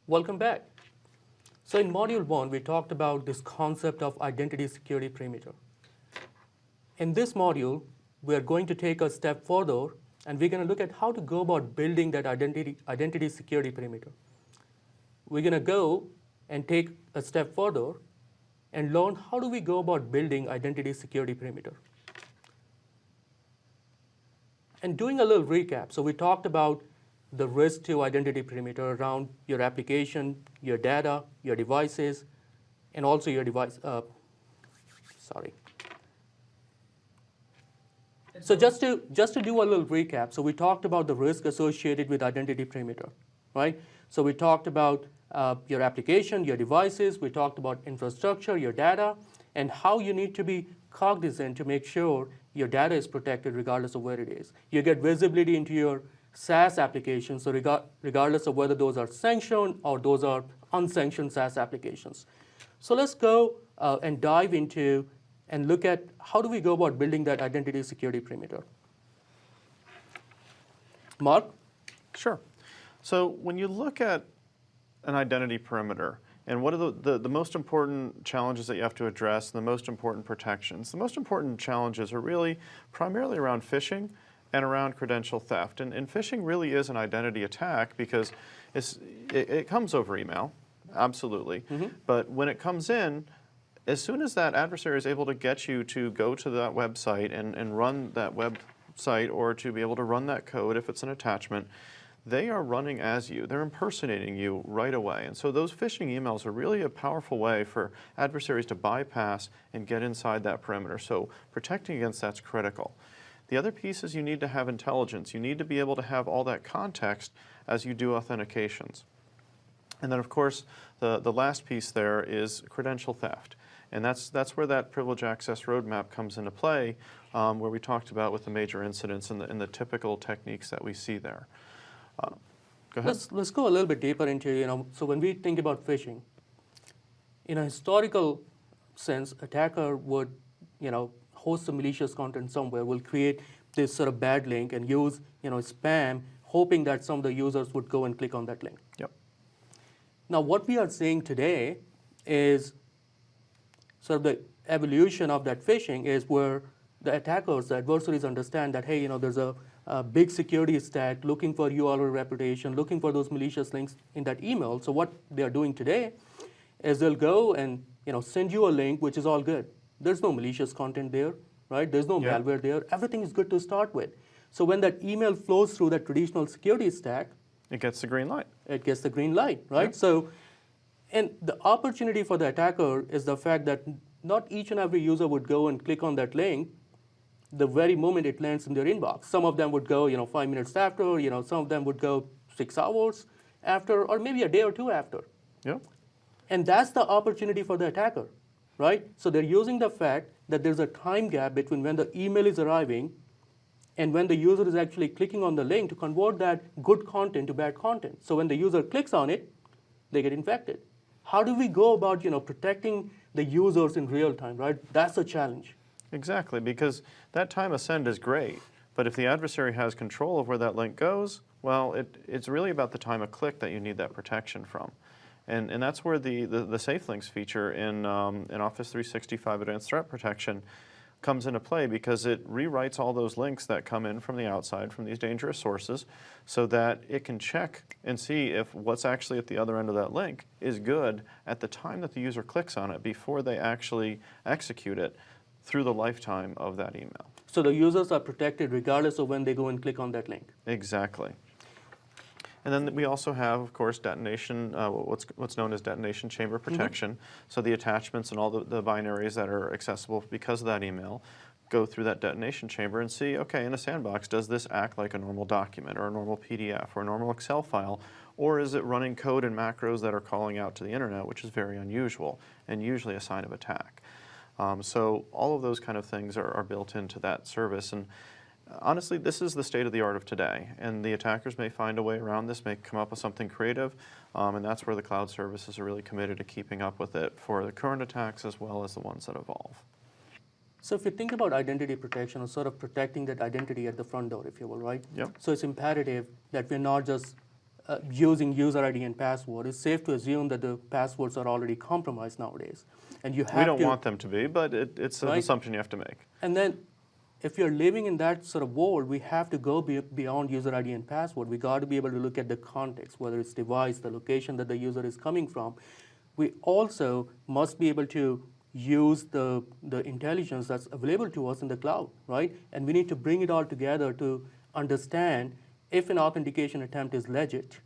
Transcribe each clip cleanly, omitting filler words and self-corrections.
Welcome back. So in Module 1, we talked about this concept of identity security perimeter. In this module, we are going to take a step further, and we're going to look at how to go about building that identity security perimeter. We're going to go and take a step further and learn how do we go about building identity security perimeter. And doing a little recap, so we talked about the risk to identity perimeter around your application, your data, your devices, and also your device. So just to do a little recap, so we talked about the risk associated with identity perimeter, right? So we talked about your application, your devices. We talked about infrastructure, your data, and how you need to be cognizant to make sure your data is protected regardless of where it is. You get visibility into your SaaS applications, so regardless of whether those are sanctioned or those are unsanctioned SaaS applications. So let's go and dive into and look at how do we go about building that identity security perimeter. Mark? Sure. So when you look at an identity perimeter, and what are the most important challenges that you have to address, the most important protections? The most important challenges are really primarily around phishing and around credential theft. And phishing really is an identity attack because it comes over email, absolutely. Mm-hmm. But when it comes in, as soon as that adversary is able to get you to go to that website and run that website, or to be able to run that code if it's an attachment, they are running as you. They're impersonating you right away. And so those phishing emails are really a powerful way for adversaries to bypass and get inside that perimeter. So protecting against that's critical. The other piece is you need to have intelligence. You need to be able to have all that context as you do authentications. And then, of course, the last piece there is credential theft. And that's where that privilege access roadmap comes into play, where we talked about with the major incidents and the typical techniques that we see there. Go ahead. Let's go a little bit deeper into, so when we think about phishing, in a historical sense, attacker would, host some malicious content somewhere, will create this sort of bad link and use, spam, hoping that some of the users would go and click on that link. Yep. Now, what we are seeing today is sort of the evolution of that phishing is where the attackers, the adversaries understand that, hey, there's a big security stack looking for URL reputation, looking for those malicious links in that email. So what they're doing today is they'll go and send you a link, which is all good. There's no malicious content there, right? There's no malware there. Everything is good to start with. So when that email flows through that traditional security stack, it gets the green light. It gets the green light, right? Yeah. So, and the opportunity for the attacker is the fact that not each and every user would go and click on that link the very moment it lands in their inbox. Some of them would go, 5 minutes after, some of them would go 6 hours after, or maybe a day or two after. Yeah. And that's the opportunity for the attacker, right? So they're using the fact that there's a time gap between when the email is arriving and when the user is actually clicking on the link to convert that good content to bad content. So when the user clicks on it, they get infected. How do we go about, protecting the users in real time, right? That's a challenge. Exactly, because that time of send is great, but if the adversary has control of where that link goes, well, it's really about the time of click that you need that protection from. And that's where the Safe Links feature in Office 365 Advanced Threat Protection comes into play, because it rewrites all those links that come in from the outside, from these dangerous sources, so that it can check and see if what's actually at the other end of that link is good at the time that the user clicks on it, before they actually execute it through the lifetime of that email. So the users are protected regardless of when they go and click on that link. Exactly. And then we also have, of course, detonation, what's known as detonation chamber protection. Mm-hmm. So the attachments and all the binaries that are accessible because of that email go through that detonation chamber and see, okay, in a sandbox, does this act like a normal document or a normal PDF or a normal Excel file, or is it running code and macros that are calling out to the internet, which is very unusual and usually a sign of attack. So all of those kind of things are built into that service. And honestly, this is the state of the art of today, and the attackers may find a way around this, may come up with something creative, and that's where the cloud services are really committed to keeping up with it for the current attacks as well as the ones that evolve. So if you think about identity protection, or sort of protecting that identity at the front door, if you will, right? Yep. So it's imperative that we're not just using user ID and password, it's safe to assume that the passwords are already compromised nowadays. And you have We don't to, want them to be, but it's an right? assumption you have to make. And then if you're living in that sort of world, we have to go beyond user ID and password. We got to be able to look at the context, whether it's device, the location that the user is coming from. We also must be able to use the intelligence that's available to us in the cloud, right? And we need to bring it all together to understand if an authentication attempt is legit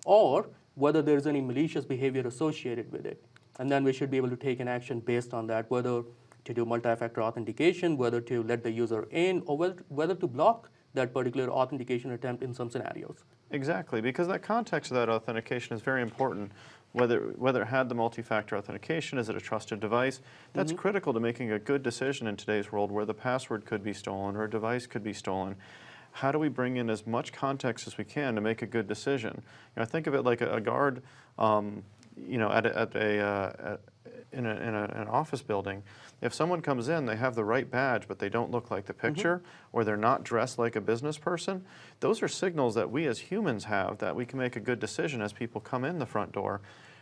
or whether there's any malicious behavior associated with it. And then we should be able to take an action based on that, whether to do multi-factor authentication, whether to let the user in, or whether to block that particular authentication attempt in some scenarios. Exactly, because that context of that authentication is very important. Whether it had the multi-factor authentication, is it a trusted device? That's critical to making a good decision in today's world where the password could be stolen or a device could be stolen. How do we bring in as much context as we can to make a good decision? Think of it like a guard, in an office building. If someone comes in, they have the right badge, but they don't look like the picture, or they're not dressed like a business person, those are signals that we as humans have that we can make a good decision as people come in the front door.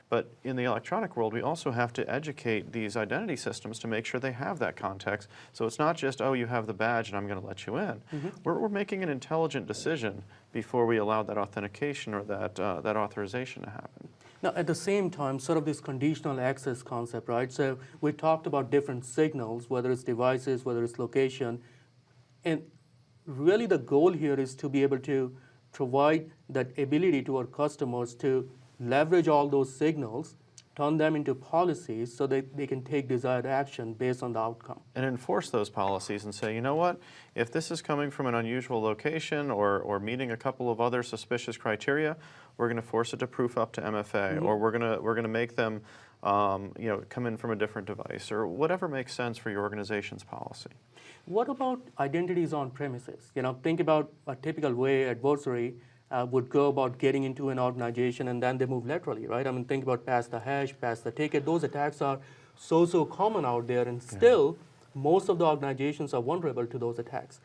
But in the electronic world, we also have to educate these identity systems to make sure they have that context. So it's not just, oh, you have the badge and I'm going to let you in. We're making an intelligent decision before we allow that authentication or that authorization to happen. Now, at the same time, sort of this conditional access concept, right? So we talked about different signals, whether it's devices, whether it's location. And really the goal here is to be able to provide that ability to our customers to leverage all those signals, turn them into policies so that they can take desired action based on the outcome. And enforce those policies and say, you know what, if this is coming from an unusual location or meeting a couple of other suspicious criteria, we're going to force it to proof up to MFA, or we're going to make them come in from a different device, or whatever makes sense for your organization's policy. What about identities on premises? Think about a typical way adversary would go about getting into an organization and then they move laterally, right? I mean, think about pass the hash, pass the ticket. Those attacks are so common out there, and still most of the organizations are vulnerable to those attacks.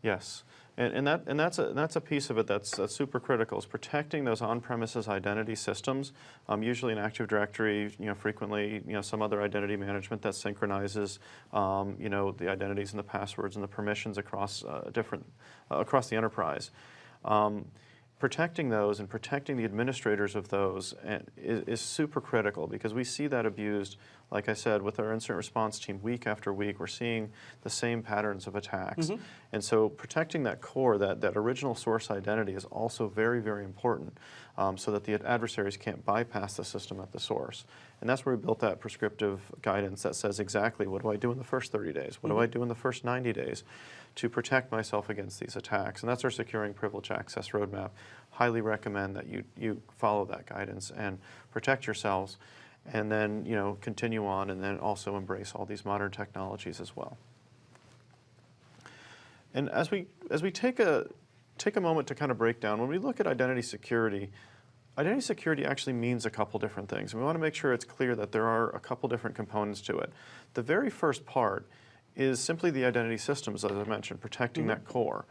Yes, and that's a piece of it that's super critical, is protecting those on-premises identity systems. Usually an Active Directory, frequently some other identity management that synchronizes the identities and the passwords and the permissions across across the enterprise. Protecting those and protecting the administrators of those is super critical, because we see that abused, like I said, with our incident response team week after week. We're seeing the same patterns of attacks. And so protecting that core, that original source identity, is also very, very important, so that the adversaries can't bypass the system at the source. And that's where we built that prescriptive guidance that says exactly, what do I do in the first 30 days? What do I do in the first 90 days to protect myself against these attacks? And that's our Securing Privilege Access Roadmap. Highly recommend that you follow that guidance and protect yourselves, and then continue on, and then also embrace all these modern technologies as well. And as we take a moment to kind of break down, when we look at identity security actually means a couple different things. We want to make sure it's clear that there are a couple different components to it. The very first part is simply the identity systems, as I mentioned, protecting that core.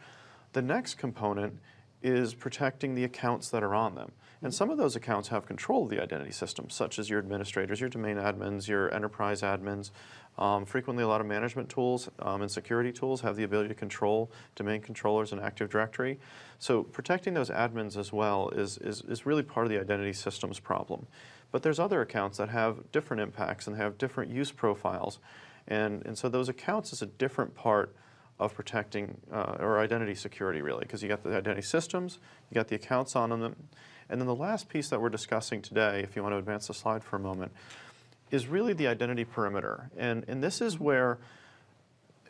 The next component is protecting the accounts that are on them. And some of those accounts have control of the identity system, such as your administrators, your domain admins, your enterprise admins. Frequently, a lot of management tools and security tools have the ability to control domain controllers and Active Directory. So protecting those admins as well is really part of the identity systems problem. But there's other accounts that have different impacts and have different use profiles. And so those accounts is a different part of protecting or identity security, really, because you got the identity systems, you got the accounts on them. And then the last piece that we're discussing today, if you want to advance the slide for a moment, is really the identity perimeter. And this is where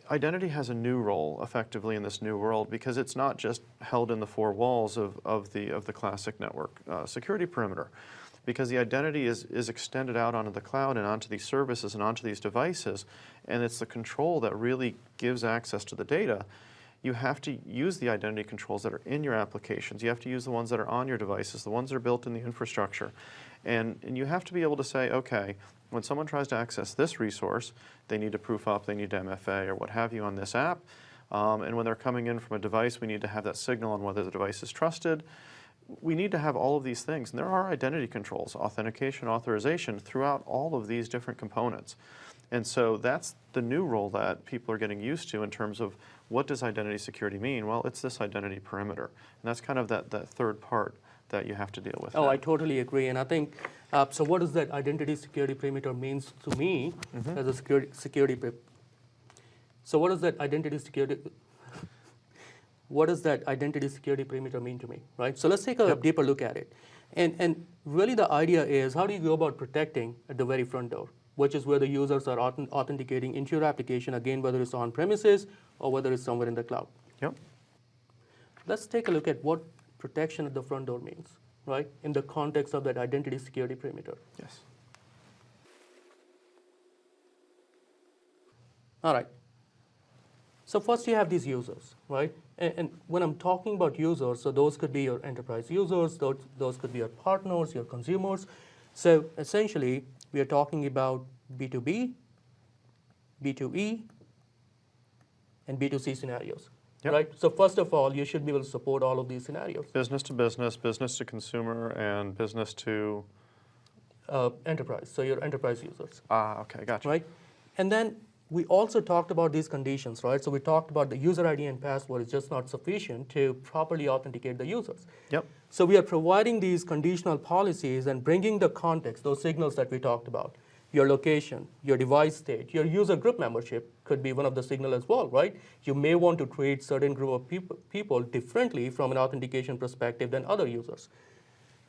identity has a new role, effectively, in this new world, because it's not just held in the four walls of the classic network security perimeter, because the identity is extended out onto the cloud and onto these services and onto these devices, and it's the control that really gives access to the data. You have to use the identity controls that are in your applications. You have to use the ones that are on your devices, the ones that are built in the infrastructure. And you have to be able to say, okay, when someone tries to access this resource, they need to proof up, they need to MFA or what have you on this app. And when they're coming in from a device, we need to have that signal on whether the device is trusted. we need to have all of these things. And there are identity controls, authentication, authorization throughout all of these different components. And so that's the new role that people are getting used to in terms of what does identity security mean? Well, it's this identity perimeter. And that's kind of that third part that you have to deal with. Oh, now. I totally agree. And I think, so what does that identity security perimeter means to me as a so what does that identity security, what does that identity security perimeter mean to me, right? So let's take a deeper look at it. And really the idea is, how do you go about protecting at the very front door, which is where the users are authenticating into your application, again, whether it's on premises or whether it's somewhere in the cloud. Yep. Let's take a look at what protection at the front door means, right, in the context of that identity security perimeter. Yes. All right. So first you have these users, right? And when I'm talking about users, so those could be your enterprise users, those could be your partners, your consumers. So essentially, we are talking about B2B, B2E, and B2C scenarios, right? So first of all, you should be able to support all of these scenarios. Business to business, business to consumer, and business to? Enterprise, so your enterprise users. Ah, okay, gotcha. Right? And then we also talked about these conditions, right? So we talked about the user ID and password is just not sufficient to properly authenticate the users. Yep. So we are providing these conditional policies and bringing the context, those signals that we talked about. Your location, your device state, your user group membership could be one of the signals as well, right? You may want to treat certain group of people differently from an authentication perspective than other users.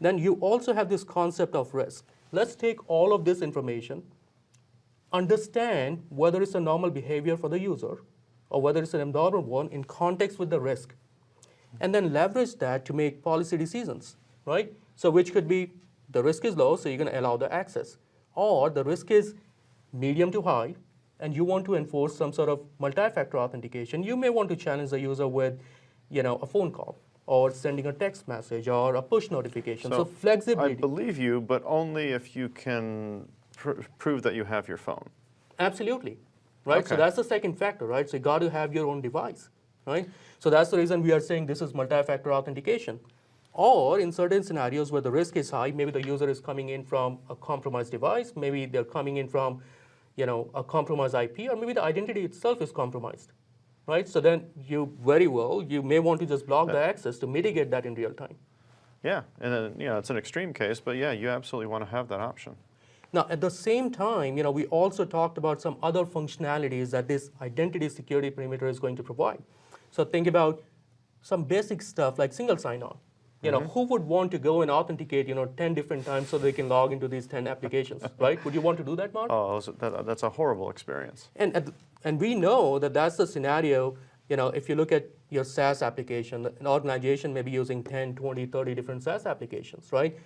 Then you also have this concept of risk. Let's take all of this information, understand whether it's a normal behavior for the user or whether it's an abnormal one in context with the risk, and then leverage that to make policy decisions, right? So which could be the risk is low, so you're going to allow the access, or the risk is medium to high, and you want to enforce some sort of multi-factor authentication. You may want to challenge the user with, a phone call or sending a text message or a push notification. So flexibility. I believe you, but only if you can prove that you have your phone. Absolutely, right? Okay. So that's the second factor, right? So you got to have your own device, right? So that's the reason we are saying this is multi-factor authentication. Or in certain scenarios where the risk is high, maybe the user is coming in from a compromised device, maybe they're coming in from, a compromised IP, or maybe the identity itself is compromised, right? So then you may want to just block the access to mitigate that in real time. Yeah, and then, it's an extreme case, but yeah, you absolutely want to have that option. Now, at the same time, we also talked about some other functionalities that this identity security perimeter is going to provide. So think about some basic stuff like single sign-on. Who would want to go and authenticate, 10 different times so they can log into these 10 applications, right? Would you want to do that, Mark? Oh, that's a horrible experience. And we know that that's the scenario, if you look at your SaaS application, an organization may be using 10, 20, 30 different SaaS applications, right?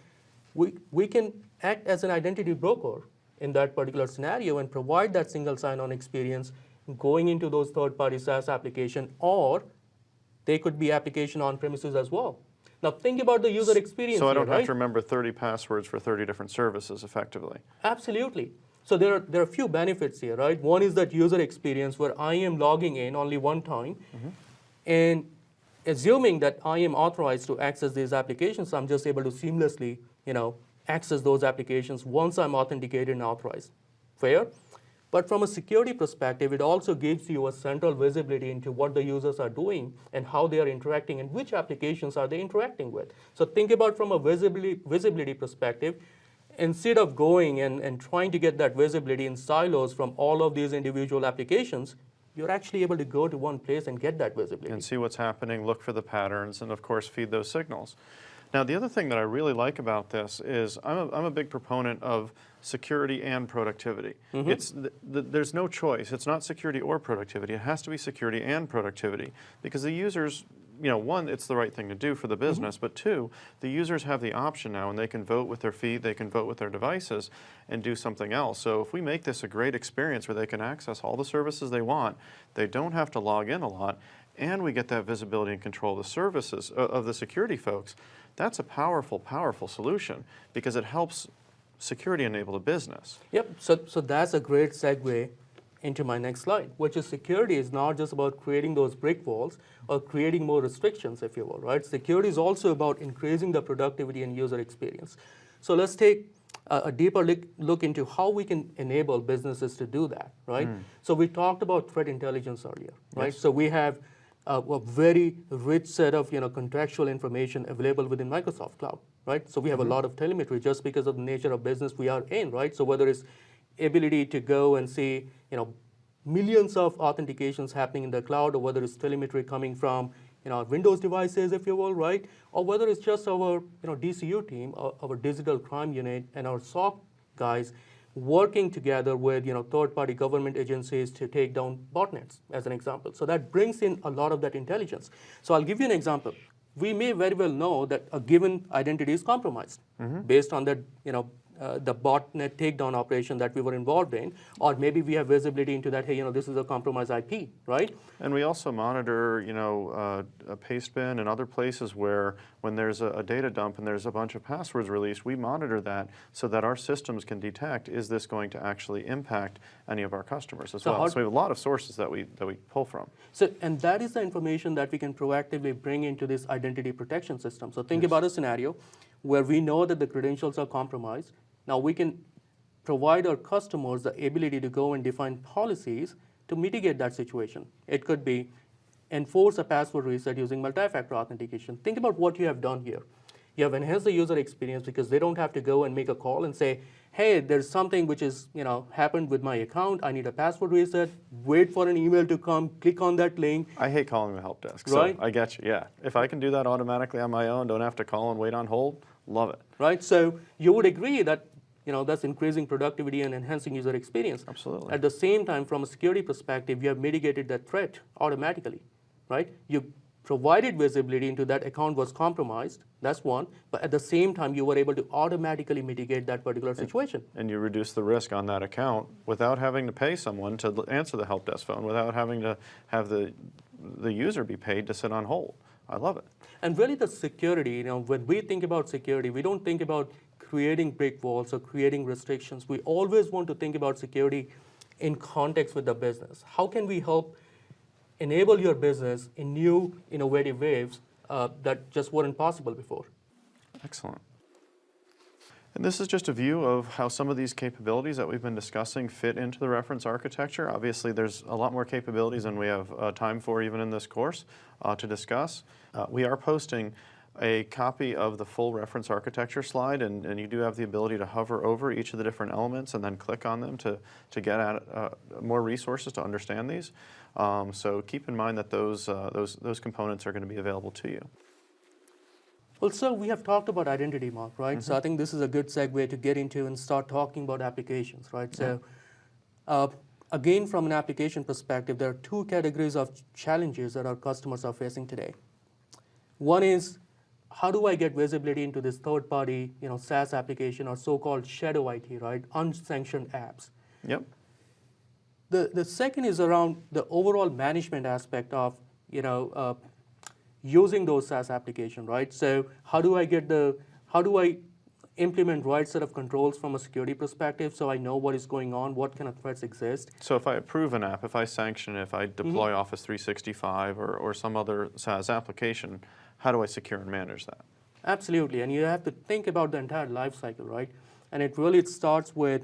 We can act as an identity broker in that particular scenario and provide that single sign-on experience going into those third-party SaaS application, or they could be application on premises as well. Now think about the user experience. So I don't here, have to remember 30 passwords for 30 different services effectively. Absolutely. So there are a few benefits here, right? One is that user experience where I am logging in only one time, and assuming that I am authorized to access these applications, I'm just able to seamlessly, access those applications once I'm authenticated and authorized. Fair? But from a security perspective, it also gives you a central visibility into what the users are doing and how they are interacting and which applications are they interacting with. So think about from a visibility perspective, instead of going and trying to get that visibility in silos from all of these individual applications, you're actually able to go to one place and get that visibility. And see what's happening, look for the patterns, and of course feed those signals. Now the other thing that I really like about this is I'm a big proponent of security and productivity. There's no choice. It's not security or productivity. It has to be security and productivity because the users, one, it's the right thing to do for the business, but two, the users have the option now and they can vote with their feet, they can vote with their devices and do something else. So if we make this a great experience where they can access all the services they want, they don't have to log in a lot, and we get that visibility and control of the services of the security folks, that's a powerful, powerful solution because it helps security enable the business. Yep, so that's a great segue into my next slide, which is security is not just about creating those brick walls or creating more restrictions, if you will, right? Security is also about increasing the productivity and user experience. So let's take a deeper look into how we can enable businesses to do that, right? So we talked about threat intelligence earlier, right? Yes. So we have a very rich set of contextual information available within Microsoft Cloud, right? So we have a lot of telemetry just because of the nature of business we are in, right? So whether it's ability to go and see millions of authentications happening in the cloud, or whether it's telemetry coming from our Windows devices, if you will, right? Or whether it's just our DCU team, our digital crime unit, and our SOC guys working together with third-party government agencies to take down botnets, as an example. So that brings in a lot of that intelligence. So I'll give you an example. We may very well know that a given identity is compromised based on that the botnet takedown operation that we were involved in, or maybe we have visibility into that, hey, this is a compromised IP, right? And we also monitor, a paste bin and other places where when there's a data dump and there's a bunch of passwords released, we monitor that so that our systems can detect, is this going to actually impact any of our customers as well? So we have a lot of sources that we pull from. So, and that is the information that we can proactively bring into this identity protection system. So think about a scenario where we know that the credentials are compromised. Now we can provide our customers the ability to go and define policies to mitigate that situation. It could be enforce a password reset using multi-factor authentication. Think about what you have done here. You have enhanced the user experience because they don't have to go and make a call and say, hey, there's something which is happened with my account. I need a password reset. Wait for an email to come. Click on that link. I hate calling the help desk. Right? So I get you. Yeah. If I can do that automatically on my own, don't have to call and wait on hold, love it. Right. So you would agree that that's increasing productivity and enhancing user experience. Absolutely. At the same time, from a security perspective, you have mitigated that threat automatically, right? You provided visibility into that account was compromised, that's one, but at the same time, you were able to automatically mitigate that particular situation. And you reduce the risk on that account without having to pay someone to answer the help desk phone, without having to have the user be paid to sit on hold. I love it. And really the security, when we think about security, we don't think about creating brick walls or creating restrictions. We always want to think about security in context with the business. How can we help enable your business in new, innovative ways that just weren't possible before? Excellent. And this is just a view of how some of these capabilities that we've been discussing fit into the reference architecture. Obviously, there's a lot more capabilities than we have time for even in this course to discuss. We are posting a copy of the full reference architecture slide, and you do have the ability to hover over each of the different elements and then click on them to get at more resources to understand these. So keep in mind that those components are going to be available to you. Well, so we have talked about identity, Mark, right? So I think this is a good segue to get into and start talking about applications, right? So again, from an application perspective, there are two categories of challenges that our customers are facing today. One is, how do I get visibility into this third-party, SaaS application or so-called shadow IT, right? Unsanctioned apps. Yep. The second is around the overall management aspect of, using those SaaS applications, right? So how do I implement right set of controls from a security perspective so I know what is going on, what kind of threats exist? So if I approve an app, if I sanction it, if I deploy Office 365 or some other SaaS application, how do I secure and manage that? Absolutely, and you have to think about the entire life cycle, right? And it starts with,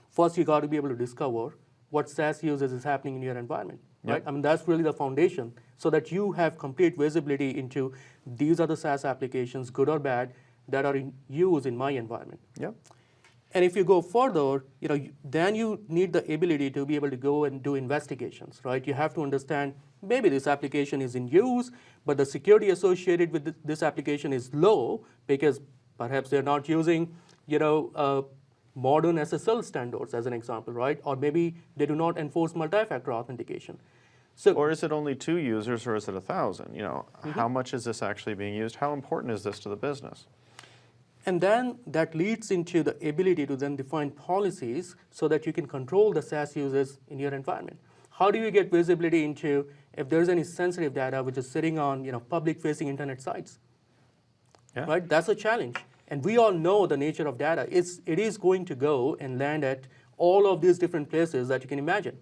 first you got to be able to discover what SaaS usage is happening in your environment, right? I mean, that's really the foundation, so that you have complete visibility into these are the SaaS applications, good or bad, that are in use in my environment. Yep. And if you go further, then you need the ability to be able to go and do investigations, right? You have to understand, maybe this application is in use, but the security associated with this application is low because perhaps they're not using, modern SSL standards as an example, right? Or maybe they do not enforce multi-factor authentication. So, or is it only 2 users or is it 1,000? How much is this actually being used? How important is this to the business? And then that leads into the ability to then define policies so that you can control the SaaS users in your environment. How do you get visibility into if there's any sensitive data which is sitting on public-facing internet sites? Yeah. Right? That's a challenge. And we all know the nature of data. It is going to go and land at all of these different places that you can imagine.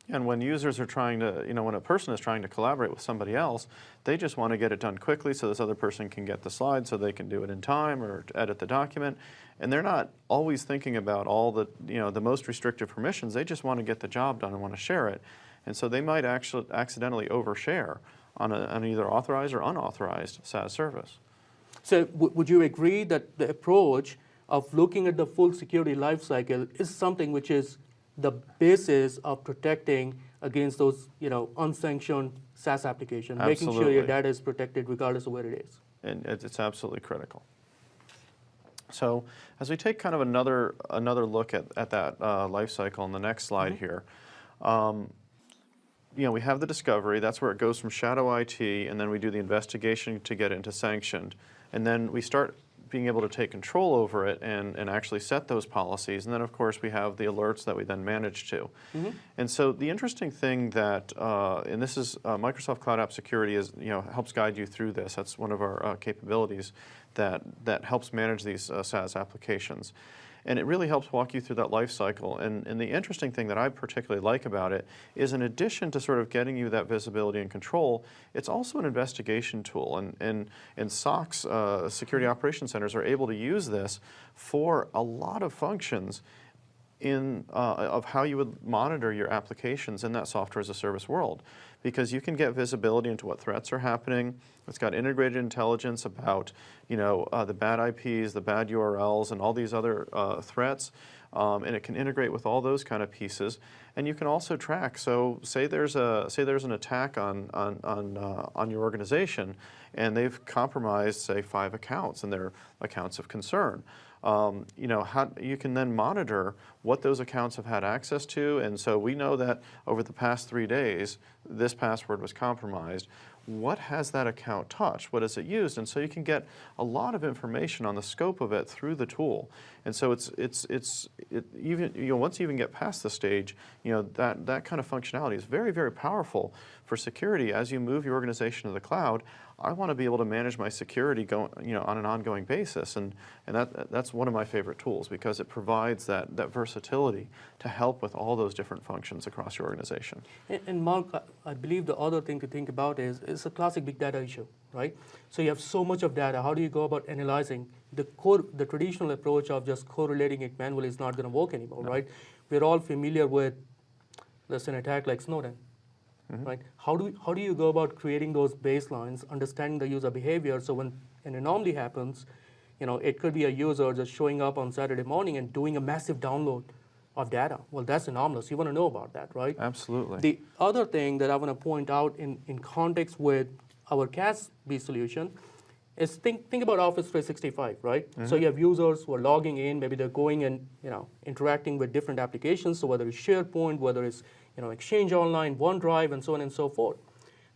And when users are trying to, when a person is trying to collaborate with somebody else, they just want to get it done quickly so this other person can get the slide so they can do it in time or edit the document. And they're not always thinking about all the, the most restrictive permissions. They just want to get the job done and want to share it. And so they might actually accidentally overshare on an either authorized or unauthorized SaaS service. So would you agree that the approach of looking at the full security lifecycle is something which is the basis of protecting against those, unsanctioned SaaS applications, making sure your data is protected regardless of where it is? And it's absolutely critical. So as we take kind of another look at that life cycle on the next slide here, we have the discovery. That's where it goes from shadow IT, and then we do the investigation to get into sanctioned. And then we start being able to take control over it and actually set those policies. And then, of course, we have the alerts that we then manage to. And so the interesting thing that, and this is Microsoft Cloud App Security is, helps guide you through this. That's one of our capabilities that helps manage these SaaS applications. And it really helps walk you through that life cycle. And the interesting thing that I particularly like about it is, in addition to sort of getting you that visibility and control, it's also an investigation tool. And SOCs, Security Operations Centers, are able to use this for a lot of functions of how you would monitor your applications in that software as a service world, because you can get visibility into what threats are happening. It's got integrated intelligence about the bad IPs, the bad URLs, and all these other threats, and it can integrate with all those kind of pieces. And you can also track. So say there's an attack on your organization, and they've compromised, say, 5 accounts, and they're accounts of concern. How you can then monitor what those accounts have had access to. And so we know that over the past 3 days, this password was compromised. What has that account touched? What has it used? And so you can get a lot of information on the scope of it through the tool. And so it's even once you even get past the stage, that kind of functionality is very, very powerful for security. As you move your organization to the cloud, I want to be able to manage my security on an ongoing basis, and that's one of my favorite tools, because it provides that versatility to help with all those different functions across your organization. And Mark, I believe the other thing to think about is it's a classic big data issue, right? So you have so much of data. How do you go about analyzing the traditional approach of just correlating it manually is not going to work anymore, right? We're all familiar with, let's say, an attack like Snowden. Right? How do you go about creating those baselines, understanding the user behavior, so when an anomaly happens, it could be a user just showing up on Saturday morning and doing a massive download of data. Well, that's anomalous. You want to know about that, right? Absolutely. The other thing that I want to point out in context with our CASB solution is think about Office 365, right? So you have users who are logging in, maybe they're going and interacting with different applications, so whether it's SharePoint, whether it's Exchange Online, OneDrive, and so on and so forth.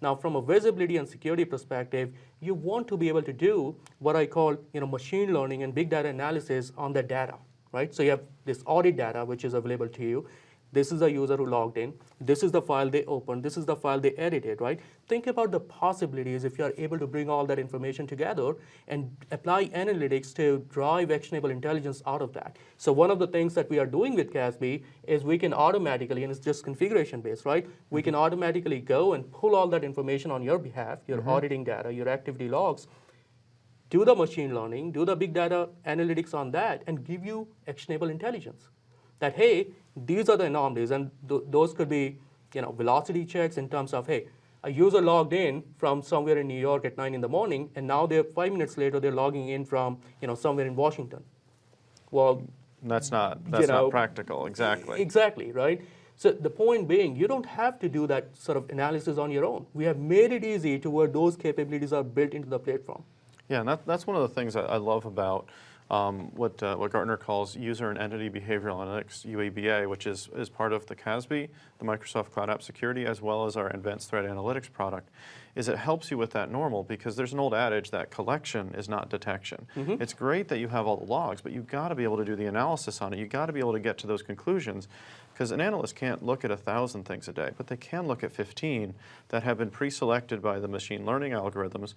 Now, from a visibility and security perspective, you want to be able to do what I call machine learning and big data analysis on that data, right? So you have this audit data which is available to you. This is the user who logged in. This is the file they opened. This is the file they edited, right? Think about the possibilities if you are able to bring all that information together and apply analytics to drive actionable intelligence out of that. So one of the things that we are doing with CASB is we can automatically, and it's just configuration based, right? We can automatically go and pull all that information on your behalf, your auditing data, your activity logs, do the machine learning, do the big data analytics on that, and give you actionable intelligence. That, hey, these are the anomalies, and those could be velocity checks in terms of, hey, a user logged in from somewhere in New York at 9 in the morning, and now 5 minutes later they're logging in from somewhere in Washington. Well, that's not practical, exactly. Exactly, right? So the point being, you don't have to do that sort of analysis on your own. We have made it easy to where those capabilities are built into the platform. Yeah, and that's one of the things I love about what Gartner calls User and Entity Behavioral Analytics, UEBA, which is part of the CASB, the Microsoft Cloud App Security, as well as our Advanced Threat Analytics product, is it helps you with that normal, because there's an old adage that collection is not detection. It's great that you have all the logs, but you've got to be able to do the analysis on it. You've got to be able to get to those conclusions, because an analyst can't look at 1,000 things a day, but they can look at 15 that have been pre-selected by the machine learning algorithms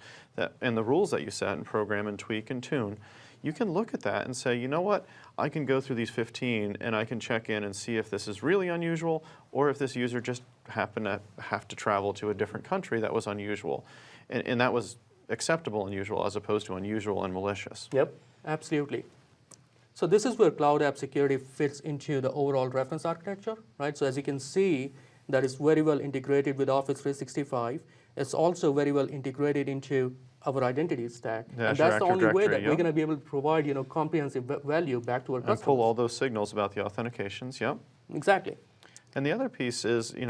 and the rules that you set and program and tweak and tune. you can look at that and say, you know what, I can go through these 15 and I can check in and see if this is really unusual or if this user just happened to have to travel to a different country that was unusual. And that was acceptable unusual as opposed to unusual and malicious. Yep, absolutely. So this is where cloud app security fits into the overall reference architecture, right? So as you can see, that is very well integrated with Office 365. It's also very well integrated into our identity stack. Yeah, and Azure that's the Active only way Directory, that yep. we're going to be able to provide, comprehensive value back to our And customers. pull all those signals about the authentications, yep. Exactly. And the other piece is, we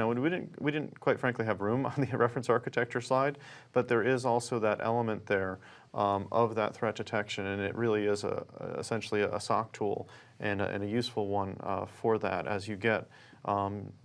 didn't quite frankly have room on the reference architecture slide, but there is also that element there of that threat detection, and it really is essentially a SOC tool and a useful one for that as you get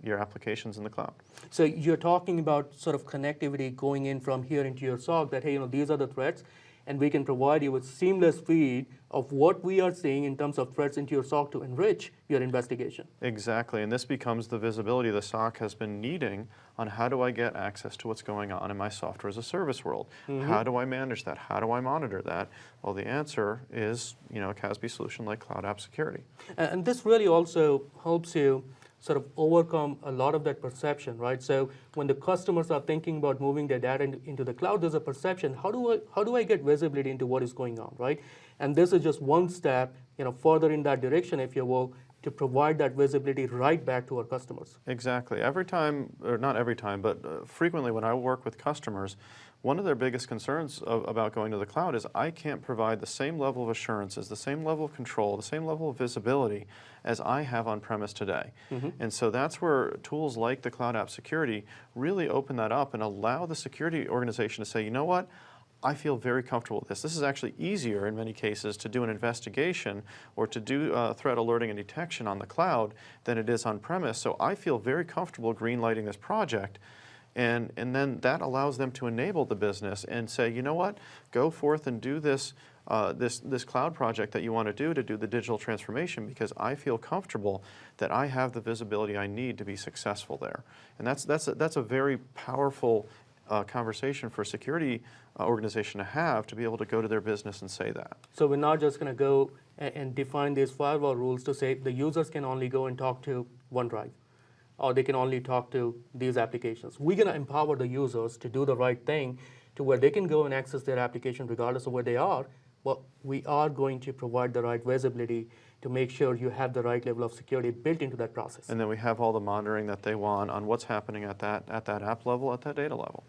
your applications in the cloud. So you're talking about sort of connectivity going in from here into your SOC that, hey, these are the threats, and we can provide you with seamless feed of what we are seeing in terms of threats into your SOC to enrich your investigation. Exactly, and this becomes the visibility the SOC has been needing on how do I get access to what's going on in my software as a service world? How do I manage that? How do I monitor that? Well, the answer is, a CASB solution like Cloud App Security. And this really also helps you sort of overcome a lot of that perception, right? So when the customers are thinking about moving their data into the cloud, there's a perception, how do I get visibility into what is going on, right? And this is just one step, further in that direction, if you will, to provide that visibility right back to our customers. Exactly. Every time, or not every time, but frequently when I work with customers, one of their biggest concerns about going to the cloud is I can't provide the same level of assurances, the same level of control, the same level of visibility as I have on-premise today. And so that's where tools like the Cloud App Security really open that up and allow the security organization to say, you know what, I feel very comfortable with this. This is actually easier in many cases to do an investigation or to do threat alerting and detection on the cloud than it is on-premise. So I feel very comfortable green-lighting this project. And then that allows them to enable the business and say, you know what, go forth and do this, this cloud project that you want to do the digital transformation because I feel comfortable that I have the visibility I need to be successful there. And that's a very powerful conversation for a security organization to have to be able to go to their business and say that. So we're not just going to go and define these firewall rules to say the users can only go and talk to OneDrive, or they can only talk to these applications. We're going to empower the users to do the right thing to where they can go and access their application regardless of where they are, but we are going to provide the right visibility to make sure you have the right level of security built into that process. And then we have all the monitoring that they want on what's happening at that app level, at that data level.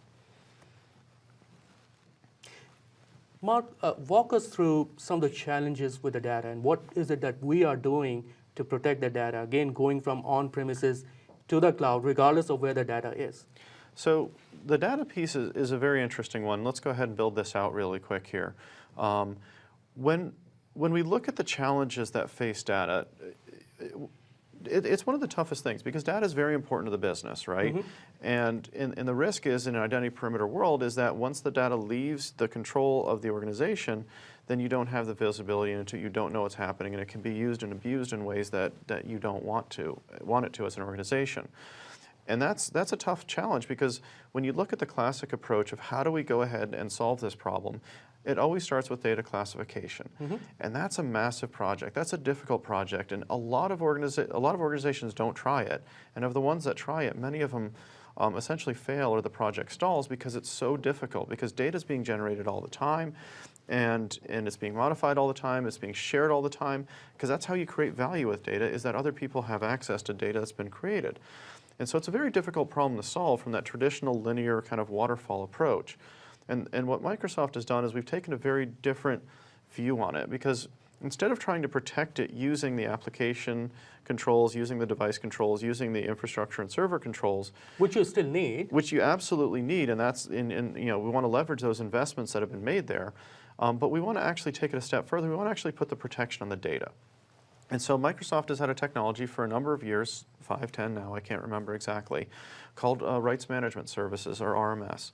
Mark, walk us through some of the challenges with the data and what is it that we are doing to protect the data, again, going from on-premises to the cloud, regardless of where the data is. So the data piece is a very interesting one. Let's go ahead and build this out really quick here. When we look at the challenges that face data, it's one of the toughest things because data is very important to the business, right? And the risk is in an identity perimeter world is that once the data leaves the control of the organization, then you don't have the visibility into it, you don't know what's happening, and it can be used and abused in ways that you don't want it to as an organization. And that's a tough challenge because when you look at the classic approach of how do we go ahead and solve this problem, it always starts with data classification. And that's a massive project. That's a difficult project. And a lot of organizations don't try it. And of the ones that try it, many of them essentially fail or the project stalls because it's so difficult, because data is being generated all the time and it's being modified all the time, it's being shared all the time, because that's how you create value with data, is that other people have access to data that's been created. And so it's a very difficult problem to solve from that traditional linear kind of waterfall approach. And what Microsoft has done is we've taken a very different view on it, because instead of trying to protect it using the application controls, using the device controls, using the infrastructure and server controls, which you still need, which you absolutely need, and that's we want to leverage those investments that have been made there, but we want to actually take it a step further. We want to actually put the protection on the data. And so Microsoft has had a technology for a number of years, 5, 10 now, I can't remember exactly, called Rights Management Services, or RMS.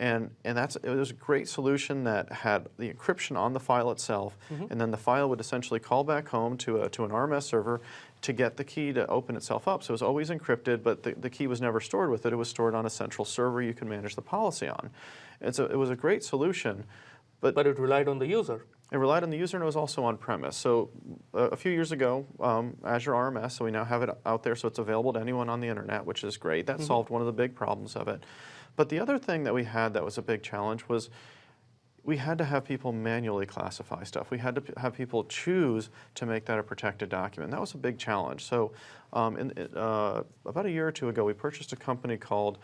And it was a great solution that had the encryption on the file itself, and then the file would essentially call back home to an RMS server to get the key to open itself up. So it was always encrypted, but the key was never stored with it. It was stored on a central server you can manage the policy on. And so it was a great solution. But it relied on the user. It relied on the user and it was also on-premise. So a few years ago, Azure RMS, so we now have it out there, so it's available to anyone on the internet, which is great. That solved one of the big problems of it. But the other thing that we had that was a big challenge was we had to have people manually classify stuff. We had to have people choose to make that a protected document. That was a big challenge. So about a year or two ago, we purchased a company called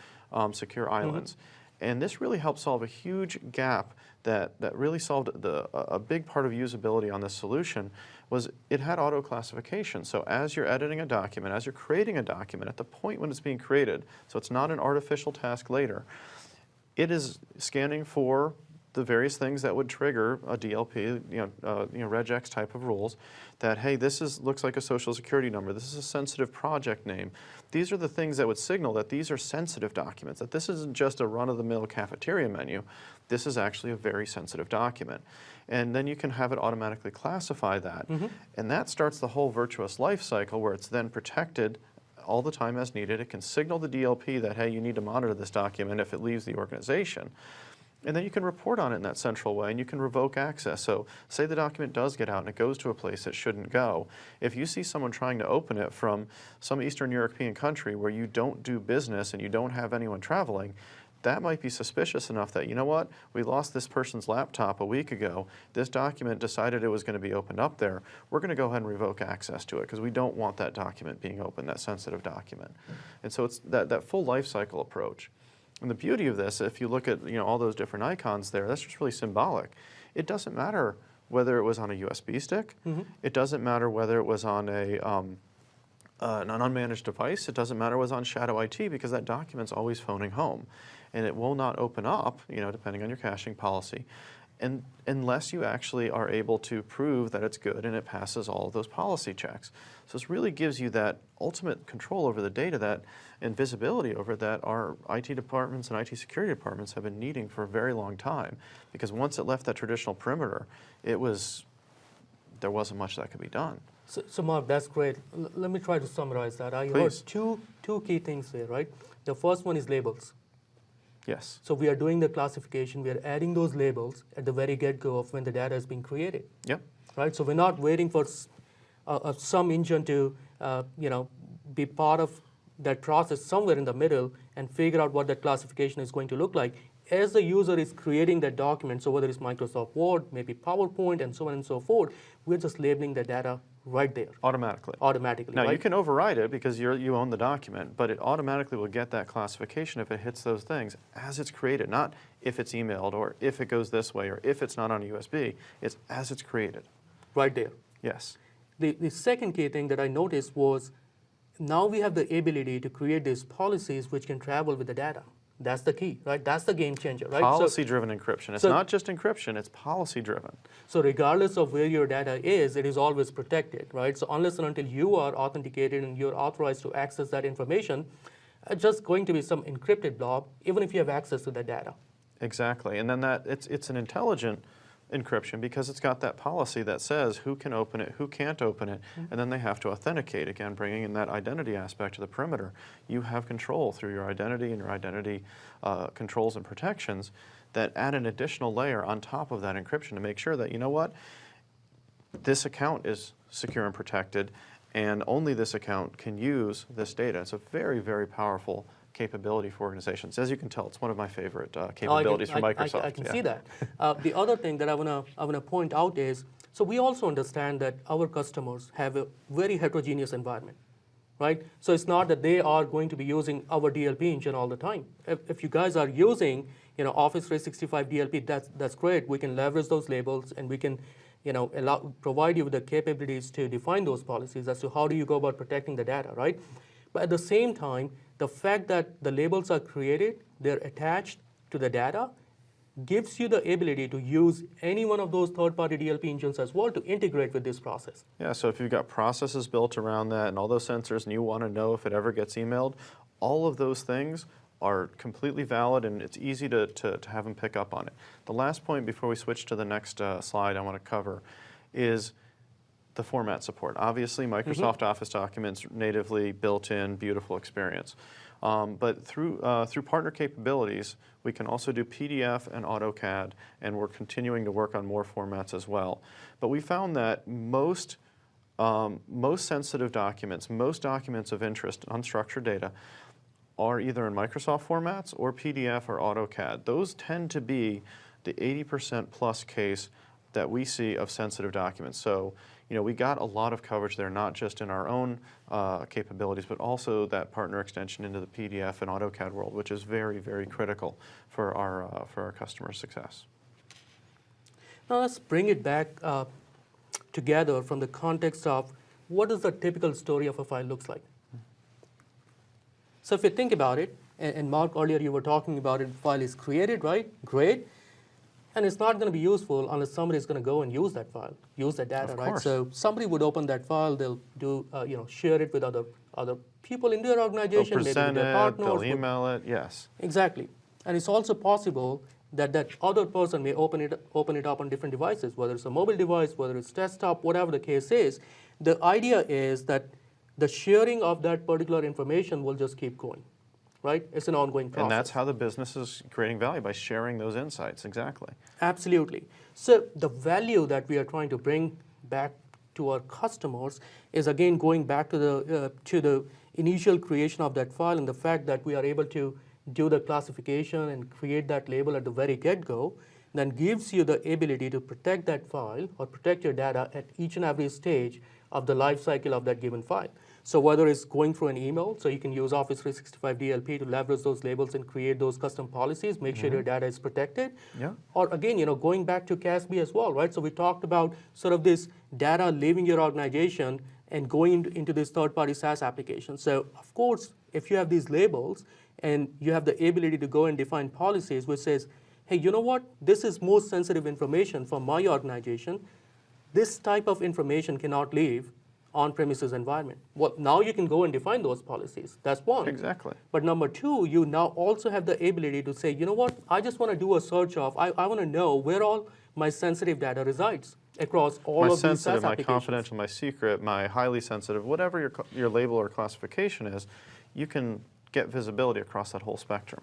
Secure Islands. And this really helped solve a huge gap that really solved a big part of usability on this solution was it had auto classification. So as you're editing a document, as you're creating a document, at the point when it's being created, so it's not an artificial task later, it is scanning for the various things that would trigger a DLP, regex type of rules, that hey, looks like a social security number, this is a sensitive project name. These are the things that would signal that these are sensitive documents, that this isn't just a run-of-the-mill cafeteria menu, this is actually a very sensitive document. And then you can have it automatically classify that. And that starts the whole virtuous life cycle where it's then protected all the time as needed. It can signal the DLP that, hey, you need to monitor this document if it leaves the organization. And then you can report on it in that central way, and you can revoke access. So say the document does get out and it goes to a place it shouldn't go. If you see someone trying to open it from some Eastern European country where you don't do business and you don't have anyone traveling, that might be suspicious enough that, you know what, we lost this person's laptop a week ago. This document decided it was going to be opened up there. We're going to go ahead and revoke access to it because we don't want that document being open, that sensitive document. And so it's that full life cycle approach. And the beauty of this, if you look at all those different icons there, that's just really symbolic. It doesn't matter whether it was on a USB stick. It doesn't matter whether it was on an unmanaged device. It doesn't matter whether it was on Shadow IT because that document's always phoning home. And it will not open up, depending on your caching policy, unless you actually are able to prove that it's good and it passes all of those policy checks. So this really gives you that ultimate control over the data and visibility over that our IT departments and IT security departments have been needing for a very long time. Because once it left that traditional perimeter, there wasn't much that could be done. So Mark, that's great. Let me try to summarize that. I heard two key things there, right? The first one is labels. Yes. So we are doing the classification. We are adding those labels at the very get-go of when the data is being created. Yep. Right. So we're not waiting for some engine to be part of that process somewhere in the middle and figure out what that classification is going to look like. As the user is creating that document, so whether it's Microsoft Word, maybe PowerPoint, and so on and so forth, we're just labeling the data right there. Automatically. Now, right? You can override it because you own the document, but it automatically will get that classification if it hits those things as it's created, not if it's emailed or if it goes this way or if it's not on a USB. It's as it's created. Right there. Yes. The second key thing that I noticed was now we have the ability to create these policies which can travel with the data. That's the key, right? That's the game changer, right? Policy-driven encryption. It's not just encryption, it's policy-driven. So regardless of where your data is, it is always protected, right? So unless and until you are authenticated and you're authorized to access that information, it's just going to be some encrypted blob, even if you have access to that data. Exactly, and then it's an intelligent encryption because it's got that policy that says who can open it, who can't open it, and then they have to authenticate, again, bringing in that identity aspect to the perimeter. You have control through your identity and your identity controls and protections that add an additional layer on top of that encryption to make sure that, you know what, this account is secure and protected, and only this account can use this data. It's a very, very powerful capability for organizations. As you can tell, it's one of my favorite capabilities from Microsoft. I can see that. The other thing that I wanna point out is, so we also understand that our customers have a very heterogeneous environment, right? So it's not that they are going to be using our DLP engine all the time. If you guys are using, Office 365 DLP, that's great. We can leverage those labels and we can, provide you with the capabilities to define those policies as to how do you go about protecting the data, right? But at the same time, the fact that the labels are created, they're attached to the data, gives you the ability to use any one of those third-party DLP engines as well to integrate with this process. Yeah, so if you've got processes built around that and all those sensors and you want to know if it ever gets emailed, all of those things are completely valid and it's easy to have them pick up on it. The last point before we switch to the next slide I want to cover is the format support. Obviously, Microsoft Office documents natively built in, beautiful experience. But through partner capabilities, we can also do PDF and AutoCAD, and we're continuing to work on more formats as well. But we found that most sensitive documents, most documents of interest, unstructured data, are either in Microsoft formats or PDF or AutoCAD. Those tend to be the 80% plus case that we see of sensitive documents. So, you know, we got a lot of coverage there, not just in our own capabilities, but also that partner extension into the PDF and AutoCAD world, which is very, very critical for our customer success. Now let's bring it back together from the context of what does the typical story of a file looks like. So if you think about it, and Mark, earlier you were talking about it, file is created, right? Great. And it's not going to be useful unless somebody is going to go and use that file, use that data, right? So somebody would open that file, they'll do, share it with other people in their organization, maybe their partners. They'll email it, yes. Exactly. And it's also possible that that other person may open it up on different devices, whether it's a mobile device, whether it's desktop, whatever the case is. The idea is that the sharing of that particular information will just keep going, right? It's an ongoing process. And that's how the business is creating value, by sharing those insights, exactly. Absolutely. So the value that we are trying to bring back to our customers is, again, going back to the initial creation of that file and the fact that we are able to do the classification and create that label at the very get-go, then gives you the ability to protect that file or protect your data at each and every stage of the life cycle of that given file. So whether it's going through an email, so you can use Office 365 DLP to leverage those labels and create those custom policies, make sure your data is protected. Yeah. Or again, going back to CASB as well, right? So we talked about sort of this data leaving your organization and going into this third-party SaaS application. So of course, if you have these labels and you have the ability to go and define policies which says, hey, you know what? This is most sensitive information for my organization. This type of information cannot leave on-premises environment. Well, now you can go and define those policies. That's one. Exactly. But number two, you now also have the ability to say, you know what, I just want to do a search of, I want to know where all my sensitive data resides across all of these SaaS applications. My sensitive, my confidential, my secret, my highly sensitive, whatever your label or classification is, you can get visibility across that whole spectrum.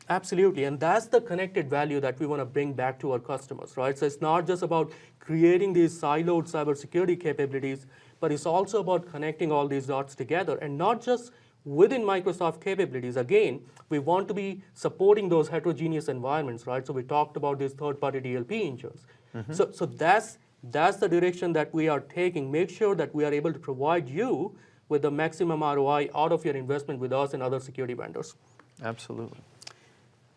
Absolutely, and that's the connected value that we want to bring back to our customers, right? So it's not just about creating these siloed cybersecurity capabilities, but it's also about connecting all these dots together, and not just within Microsoft capabilities. Again, we want to be supporting those heterogeneous environments, right? So we talked about these third-party DLP engines. So that's the direction that we are taking. Make sure that we are able to provide you with the maximum ROI out of your investment with us and other security vendors. Absolutely.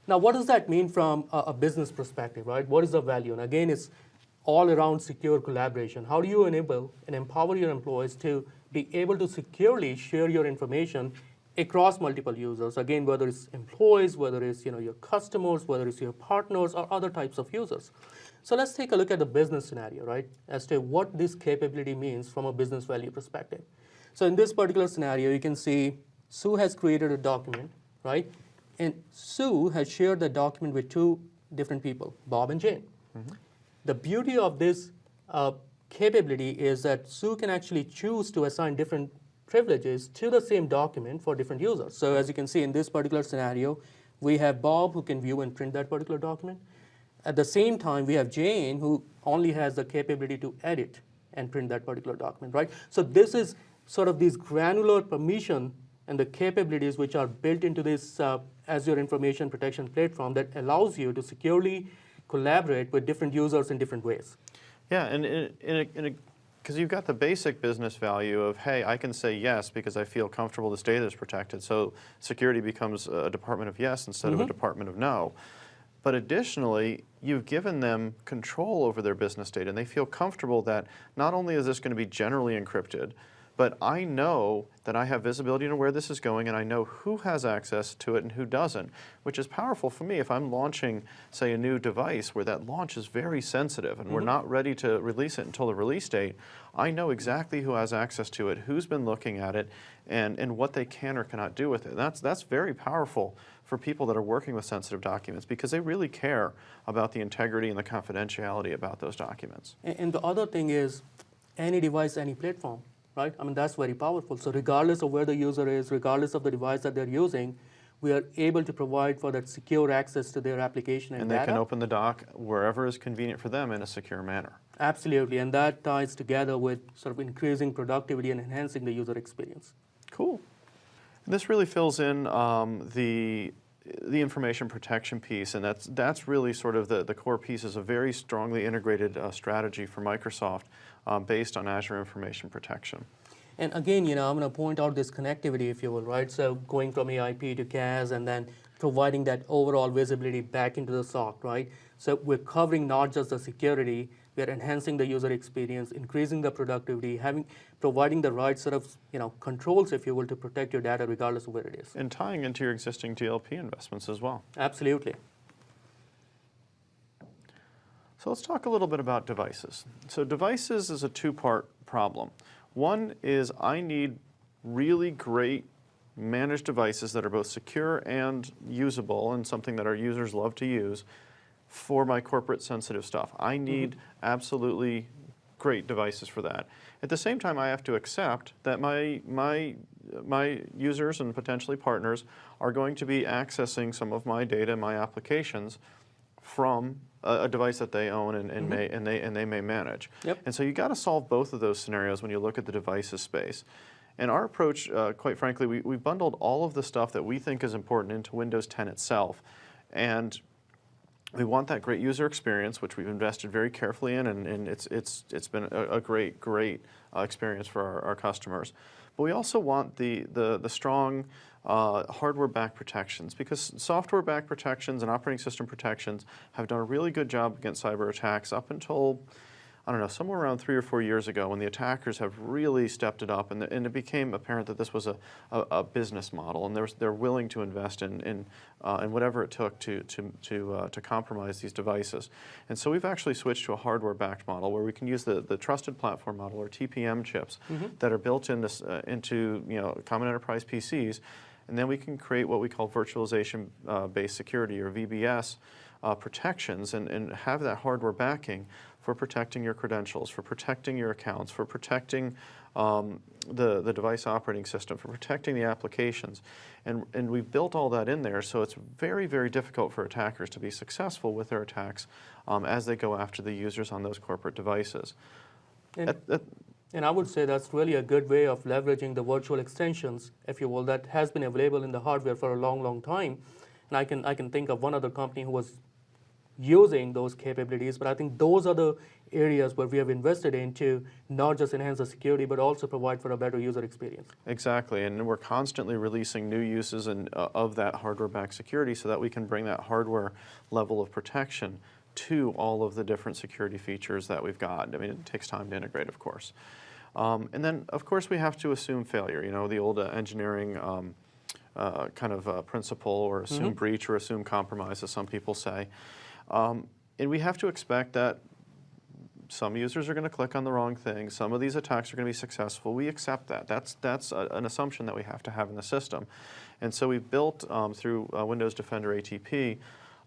Now, what does that mean from a business perspective, right? What is the value? And again, it's all around secure collaboration. How do you enable and empower your employees to be able to securely share your information across multiple users? Again, whether it's employees, whether it's your customers, whether it's your partners, or other types of users. So let's take a look at the business scenario, right, as to what this capability means from a business value perspective. So in this particular scenario, you can see Sue has created a document, right? And Sue has shared the document with two different people, Bob and Jane. The beauty of this capability is that Sue can actually choose to assign different privileges to the same document for different users. So as you can see in this particular scenario, we have Bob who can view and print that particular document. At the same time, we have Jane who only has the capability to edit and print that particular document, right? So this is sort of these granular permission and the capabilities which are built into this Azure Information Protection Platform that allows you to securely collaborate with different users in different ways. Yeah, and because you've got the basic business value of, hey, I can say yes because I feel comfortable this data is protected. So security becomes a department of yes instead of a department of no. But additionally, you've given them control over their business data, and they feel comfortable that not only is this going to be generally encrypted, but I know that I have visibility into where this is going, and I know who has access to it and who doesn't, which is powerful for me if I'm launching, say, a new device where that launch is very sensitive and we're not ready to release it until the release date. I know exactly who has access to it, who's been looking at it, and what they can or cannot do with it. That's very powerful for people that are working with sensitive documents because they really care about the integrity and the confidentiality about those documents. And the other thing is, any device, any platform, right? I mean, that's very powerful. So regardless of where the user is, regardless of the device that they're using, we are able to provide for that secure access to their application and And data. they can open the dock wherever is convenient for them in a secure manner. Absolutely, and that ties together with sort of increasing productivity and enhancing the user experience. Cool. This really fills in the information protection piece, and that's really sort of the core piece. Is a very strongly integrated strategy for Microsoft based on Azure Information Protection. And again, I'm going to point out this connectivity, if you will, right? So going from AIP to CAS and then providing that overall visibility back into the SOC, right? So we're covering not just the security, we're enhancing the user experience, increasing the productivity, providing the right sort of controls, if you will, to protect your data regardless of where it is. And tying into your existing DLP investments as well. Absolutely. So let's talk a little bit about devices. So devices is a two-part problem. One is I need really great managed devices that are both secure and usable and something that our users love to use for my corporate sensitive stuff. I need absolutely great devices for that. At the same time, I have to accept that my users and potentially partners are going to be accessing some of my data, my applications from a device that they own and they may manage. Yep. And so you got to solve both of those scenarios when you look at the devices space. And our approach, quite frankly, we bundled all of the stuff that we think is important into Windows 10 itself. And we want that great user experience, which we've invested very carefully in, and it's been a great experience for our customers. But we also want the strong hardware-backed protections, because software-backed protections and operating system protections have done a really good job against cyber attacks up until, I don't know, somewhere around 3 or 4 years ago, when the attackers have really stepped it up, and it became apparent that this was a business model, and they're willing to invest in whatever it took to compromise these devices. And so we've actually switched to a hardware-backed model where we can use the trusted platform model, or TPM chips, that are built into common enterprise PCs, and then we can create what we call virtualization-based security, or VBS, protections, and have that hardware backing for protecting your credentials, for protecting your accounts, for protecting the device operating system, for protecting the applications. And we've built all that in there, so it's very, very difficult for attackers to be successful with their attacks as they go after the users on those corporate devices. And I would say that's really a good way of leveraging the virtual extensions, if you will, that has been available in the hardware for a long, long time. And I can think of one other company who was using those capabilities, but I think those are the areas where we have invested in to not just enhance the security, but also provide for a better user experience. Exactly, and we're constantly releasing new uses of that hardware-backed security so that we can bring that hardware level of protection to all of the different security features that we've got. I mean, it takes time to integrate, of course. And then, of course, we have to assume failure, the old engineering kind of principle, or assume breach or assume compromise, as some people say. And we have to expect that some users are going to click on the wrong thing. Some of these attacks are going to be successful. We accept that. That's an assumption that we have to have in the system. And so we've built, through Windows Defender ATP,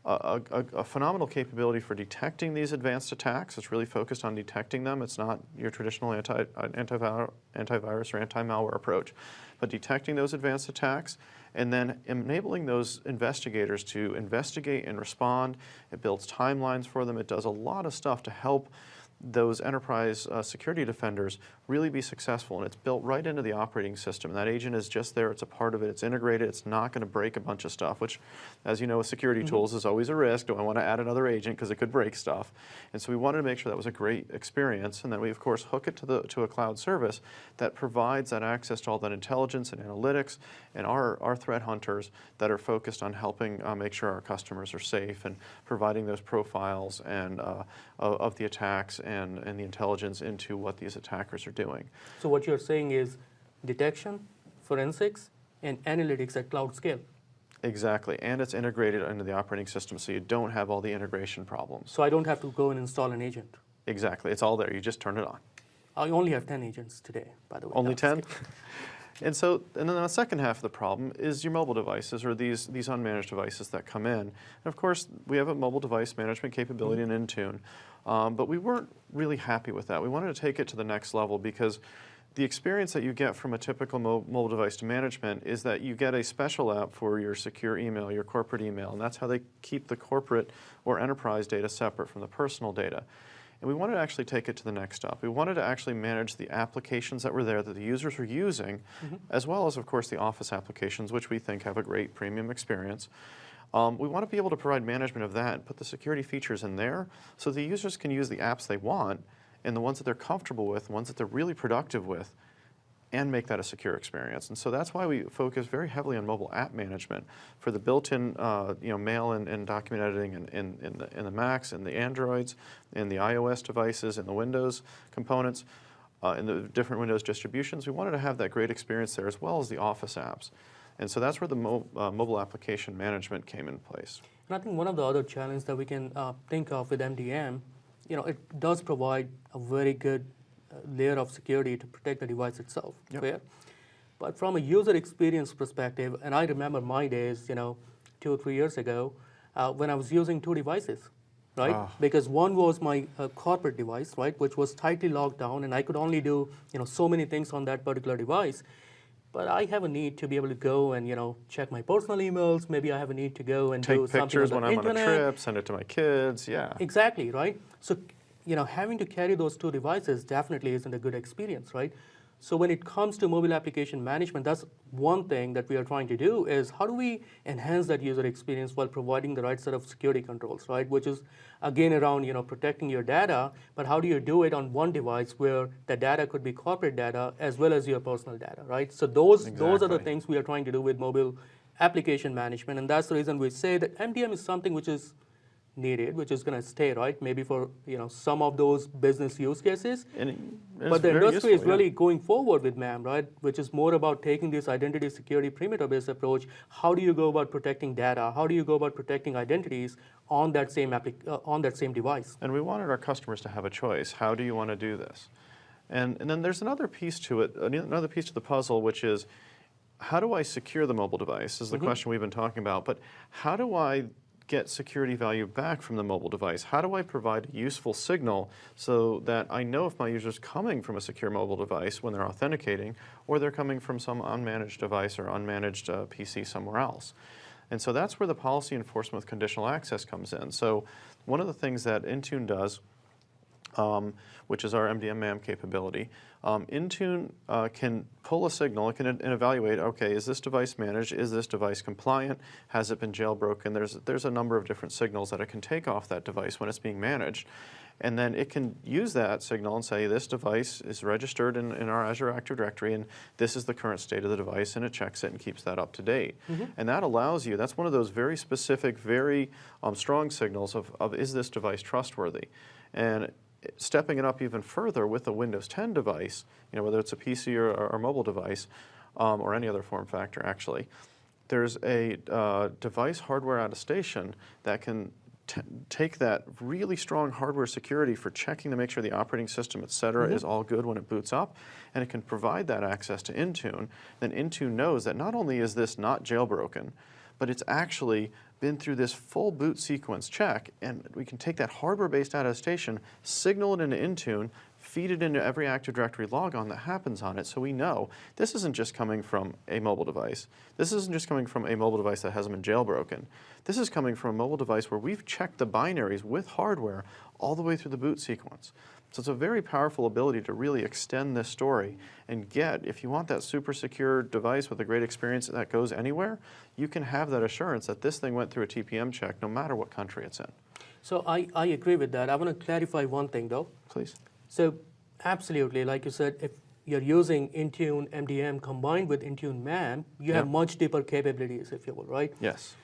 a phenomenal capability for detecting these advanced attacks. It's really focused on detecting them. It's not your traditional antivirus or anti-malware approach, but detecting those advanced attacks and then enabling those investigators to investigate and respond. It builds timelines for them. It does a lot of stuff to help those enterprise security defenders really be successful, and it's built right into the operating system. That agent is just there, it's a part of it, it's integrated, it's not going to break a bunch of stuff, which, as you know, with security tools is always a risk. Do I want to add another agent because it could break stuff? And so we wanted to make sure that was a great experience, and then we, of course, hook it to a cloud service that provides that access to all that intelligence and analytics, and our threat hunters that are focused on helping make sure our customers are safe and providing those profiles and of the attacks and the intelligence into what these attackers are doing. So what you're saying is detection, forensics, and analytics at cloud scale. Exactly, and it's integrated into the operating system, so you don't have all the integration problems. So I don't have to go and install an agent. Exactly, it's all there. You just turn it on. I only have 10 agents today, by the way. Only No, 10? just kidding. And then the second half of the problem is your mobile devices, or these unmanaged devices that come in. And of course, we have a mobile device management capability in Intune, but we weren't really happy with that. We wanted to take it to the next level because the experience that you get from a typical mobile device management is that you get a special app for your secure email, your corporate email, and that's how they keep the corporate or enterprise data separate from the personal data. And we wanted to actually take it to the next step. We wanted to actually manage the applications that were there that the users were using, as well as, of course, the Office applications, which we think have a great premium experience. We want to be able to provide management of that and put the security features in there so the users can use the apps they want and the ones that they're comfortable with, the ones that they're really productive with, and make that a secure experience. And so that's why we focus very heavily on mobile app management for the built-in mail and document editing in the Macs and the Androids, in the iOS devices, and the Windows components, in the different Windows distributions. We wanted to have that great experience there as well as the Office apps. And so that's where the mobile application management came in place. And I think one of the other challenges that we can think of with MDM, it does provide a very good layer of security to protect the device itself. Yep. Fair? But from a user experience perspective, and I remember my days, 2 or 3 years ago, when I was using 2 devices, right? Because one was my corporate device, right, which was tightly locked down, and I could only do, so many things on that particular device. But I have a need to be able to go and check my personal emails. Maybe I have a need to go and Take do something pictures on when the I'm on a internet. trip, send it to my kids, yeah. Exactly, right? So, having to carry those 2 devices definitely isn't a good experience, right? So when it comes to mobile application management, that's one thing that we are trying to do is how do we enhance that user experience while providing the right set of security controls, right? Which is, again, around, protecting your data, but how do you do it on one device where the data could be corporate data as well as your personal data, right? So those are the Exactly. things we are trying to do with mobile application management, and that's the reason we say that MDM is something which is needed, which is going to stay, right? Maybe for some of those business use cases. But the industry is really going forward with MAM, right? Which is more about taking this identity security perimeter-based approach. How do you go about protecting data? How do you go about protecting identities on that same device? And we wanted our customers to have a choice. How do you want to do this? And then there's another piece to it, another piece to the puzzle, which is how do I secure the mobile device is the question we've been talking about. But how do I get security value back from the mobile device? How do I provide a useful signal so that I know if my user's coming from a secure mobile device when they're authenticating, or they're coming from some unmanaged device or unmanaged PC somewhere else? And so that's where the policy enforcement with conditional access comes in. So one of the things that Intune does, which is our MDM MAM capability, Intune can pull a signal, it can evaluate, okay, is this device managed? Is this device compliant? Has it been jailbroken? There's a number of different signals that it can take off that device when it's being managed. And then it can use that signal and say, this device is registered in our Azure Active Directory, and this is the current state of the device, and it checks it and keeps that up to date. And that allows you, that's one of those very specific, very strong signals of is this device trustworthy? And stepping it up even further with a Windows 10 device, whether it's a PC or mobile device, or any other form factor actually, there's a device hardware attestation that can take that really strong hardware security for checking to make sure the operating system, et cetera, is all good when it boots up, and it can provide that access to Intune. Then Intune knows that not only is this not jailbroken, but it's actually been through this full boot sequence check, and we can take that hardware-based attestation, signal it into Intune, feed it into every Active Directory logon that happens on it, so we know this isn't just coming from a mobile device. This isn't just coming from a mobile device that hasn't been jailbroken. This is coming from a mobile device where we've checked the binaries with hardware all the way through the boot sequence. So it's a very powerful ability to really extend this story and get, if you want that super secure device with a great experience that goes anywhere, you can have that assurance that this thing went through a TPM check no matter what country it's in. So I agree with that. I want to clarify one thing though. Please. So absolutely, like you said, if you're using Intune MDM combined with Intune MAM, you have much deeper capabilities, if you will, right? Yes.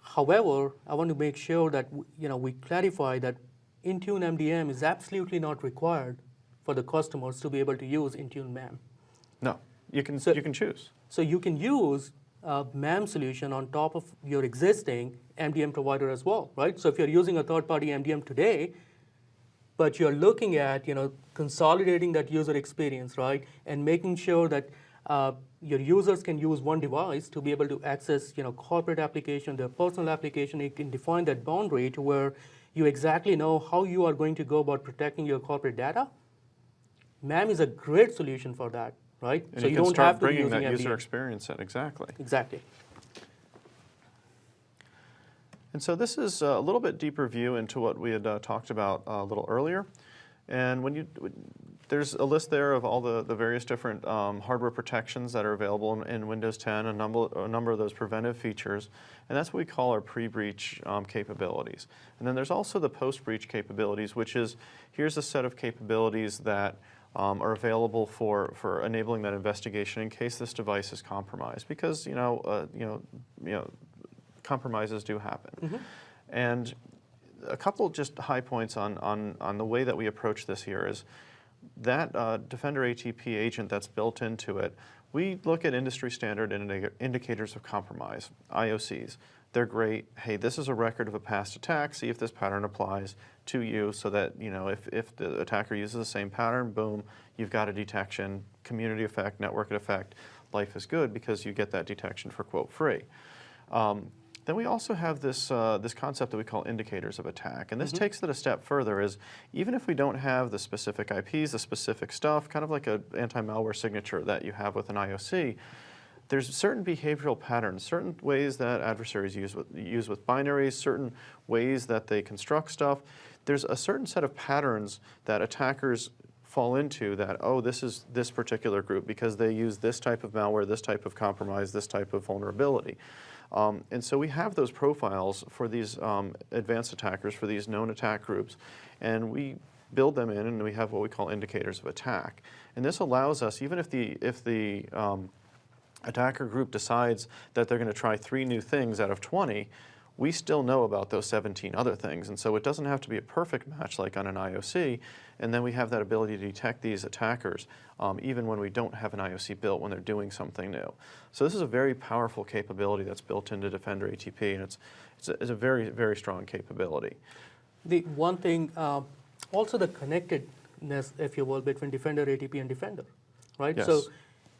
However, I want to make sure that we clarify that Intune MDM is absolutely not required for the customers to be able to use Intune MAM. No, you can choose. So you can use a MAM solution on top of your existing MDM provider as well, right? So if you're using a third-party MDM today, but you're looking at consolidating that user experience, right, and making sure that your users can use one device to be able to access corporate application, their personal application. You can define that boundary to where you exactly know how you are going to go about protecting your corporate data. MAM is a great solution for that, right? And so you you can don't start have to be bringing using that user MDM. experience in, exactly. Exactly. And so this is a little bit deeper view into what we had talked about a little earlier. And there's a list there of all the various different hardware protections that are available in Windows 10, a number of those preventive features, and that's what we call our pre-breach capabilities. And then there's also the post-breach capabilities, which is, here's a set of capabilities that are available for enabling that investigation in case this device is compromised, because compromises do happen. Mm-hmm. And a couple just high points on the way that we approach this here is that Defender ATP agent that's built into it, we look at industry standard indicators of compromise, IOCs. They're great. Hey, this is a record of a past attack. See if this pattern applies to you, so that if the attacker uses the same pattern, boom, you've got a detection, community effect, network effect. Life is good because you get that detection for quote free. Then we also have this concept that we call indicators of attack, and this takes it a step further. Is even if we don't have the specific IPs, the specific stuff, kind of like an anti-malware signature that you have with an IOC, there's certain behavioral patterns, certain ways that adversaries use with binaries, certain ways that they construct stuff. There's a certain set of patterns that attackers fall into that, oh, this is this particular group because they use this type of malware, this type of compromise, this type of vulnerability. And so we have those profiles for these advanced attackers, for these known attack groups, and we build them in, and we have what we call indicators of attack. And this allows us, even if the attacker group decides that they're going to try 3 new things out of 20, we still know about those 17 other things. And so it doesn't have to be a perfect match like on an IOC, and then we have that ability to detect these attackers even when we don't have an IOC built, when they're doing something new. So this is a very powerful capability that's built into Defender ATP, and it's a very, very strong capability. The one thing, also the connectedness, if you will, between Defender ATP and Defender, right? Yes. So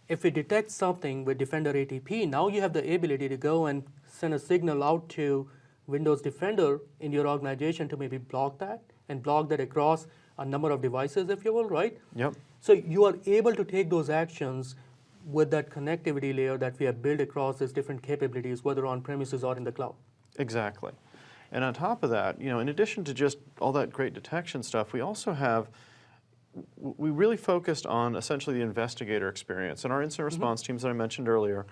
if we detect something with Defender ATP, now you have the ability to go and send a signal out to Windows Defender in your organization to maybe block that, and block that across a number of devices, if you will, right? Yep. So you are able to take those actions with that connectivity layer that we have built across these different capabilities, whether on premises or in the cloud. Exactly. And on top of that, in addition to just all that great detection stuff, we also have, we really focused on essentially the investigator experience. And our incident response teams that I mentioned earlier,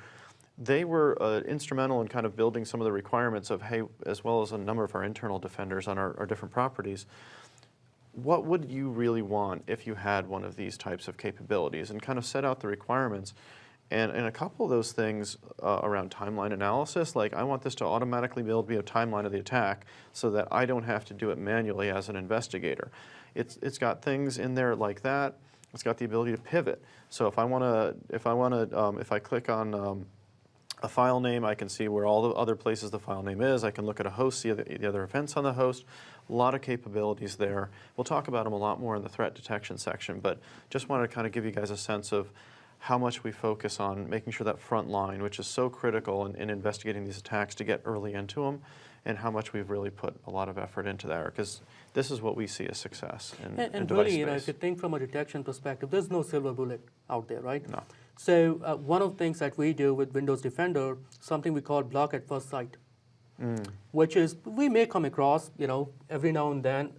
they were instrumental in kind of building some of the requirements of, hey, as well as a number of our internal defenders on our different properties, what would you really want if you had one of these types of capabilities, and kind of set out the requirements. And a couple of those things around timeline analysis, like I want this to automatically be able to be a timeline of the attack so that I don't have to do it manually as an investigator. It's got things in there like that. It's got the ability to pivot. So if I click on a file name, I can see where all the other places the file name is. I can look at a host, see the other events on the host. A lot of capabilities there. We'll talk about them a lot more in the threat detection section, but just wanted to kind of give you guys a sense of how much we focus on making sure that front line, which is so critical in investigating these attacks, to get early into them, and how much we've really put a lot of effort into there, because this is what we see as success in And device really, space. if you think from a detection perspective, there's no silver bullet out there, right? No. So one of the things that we do with Windows Defender, something we call block at first sight, which is we may come across, every now and then,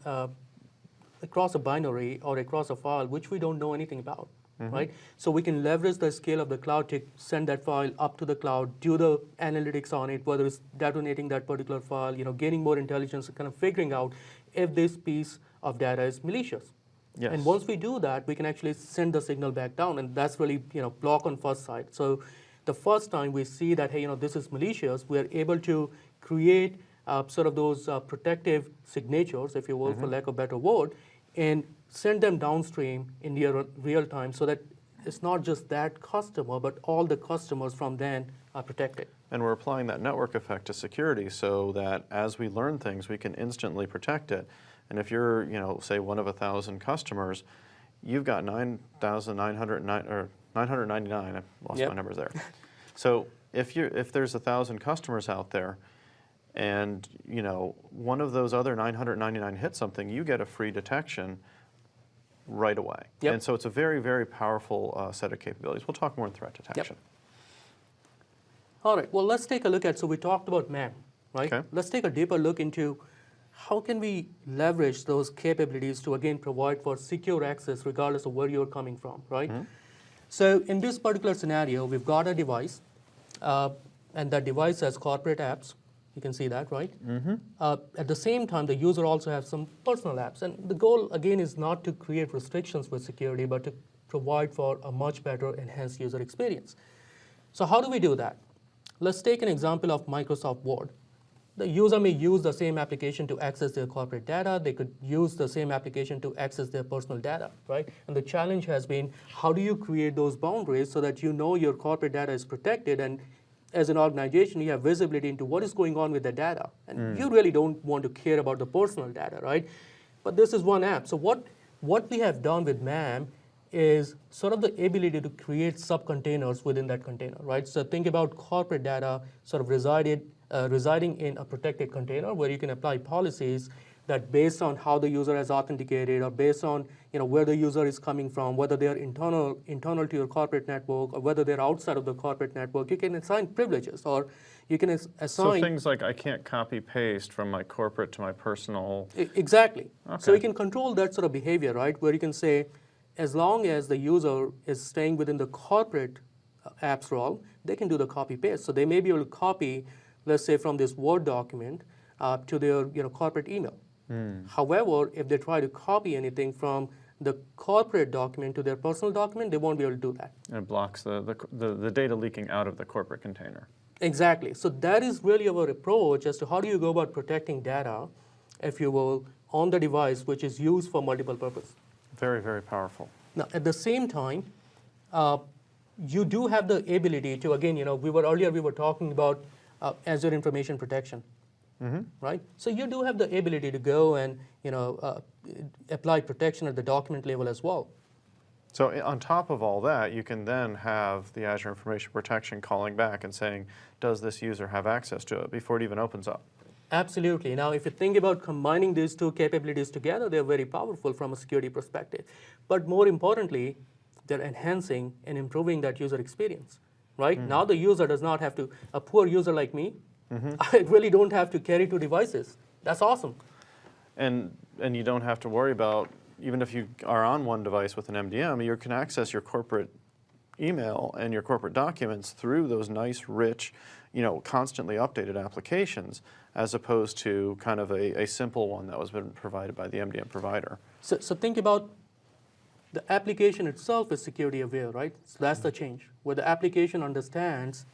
across a binary or across a file which we don't know anything about, right? So we can leverage the scale of the cloud to send that file up to the cloud, do the analytics on it, whether it's detonating that particular file, gaining more intelligence, and kind of figuring out if this piece of data is malicious. Yes. And once we do that, we can actually send the signal back down, and that's really block on first sight. So the first time we see that, hey, this is malicious, we are able to create sort of those protective signatures, if you will, for lack of a better word, and send them downstream in real time, so that it's not just that customer, but all the customers from then are protected. And we're applying that network effect to security so that as we learn things, we can instantly protect it. And if you're, say one of 1,000 customers, you've got 9,909 or 999. I lost Yep. my numbers there. So if there's 1,000 customers out there, and one of those other 999 hits something, you get a free detection right away. Yep. And so it's a very, very powerful set of capabilities. We'll talk more in threat detection. All right, well, let's take a look at, so we talked about MAM, right? Okay. Let's take a deeper look into how can we leverage those capabilities to, again, provide for secure access regardless of where you're coming from, right? So in this particular scenario, we've got a device, and that device has corporate apps. You can see that, right? At the same time, the user also has some personal apps. And the goal, again, is not to create restrictions with security, but to provide for a much better enhanced user experience. So how do we do that? Let's take an example of Microsoft Word. The user may use the same application to access their corporate data. They could use the same application to access their personal data, right? And the challenge has been, how do you create those boundaries so that you know your corporate data is protected, and as an organization, you have visibility into what is going on with the data. And you really don't want to care about the personal data, right? But this is one app. So what we have done with MAM is sort of the ability to create subcontainers within that container, right? So think about corporate data sort of residing in a protected container where you can apply policies that, based on how the user has authenticated, or based on where the user is coming from, whether they are internal to your corporate network or whether they're outside of the corporate network, you can assign privileges, or you can assign. So things like I can't copy paste from my corporate to my personal. Exactly. Okay. So you can control that sort of behavior, right? Where you can say, as long as the user is staying within the corporate apps role, they can do the copy paste. So they may be able to copy, let's say, from this Word document to their corporate email. However, if they try to copy anything from the corporate document to their personal document, they won't be able to do that. And it blocks the data leaking out of the corporate container. Exactly. So that is really our approach as to how do you go about protecting data, if you will, on the device, which is used for multiple purposes. Very, very powerful. Now, at the same time, you do have the ability to, again, we were talking about Azure information protection. Right? So you do have the ability to go and apply protection at the document level as well. So on top of all that, you can then have the Azure Information Protection calling back and saying, does this user have access to it before it even opens up? Absolutely. Now, if you think about combining these two capabilities together, they're very powerful from a security perspective. But more importantly, they're enhancing and improving that user experience. Right? Now the user does not have to, a poor user like me, I really don't have to carry two devices. That's awesome. And you don't have to worry about, even if you are on one device with an MDM, you can access your corporate email and your corporate documents through those nice, rich, constantly updated applications, as opposed to kind of a simple one that was been provided by the MDM provider. So think about the application itself is security aware, right? So that's the change, where the application understands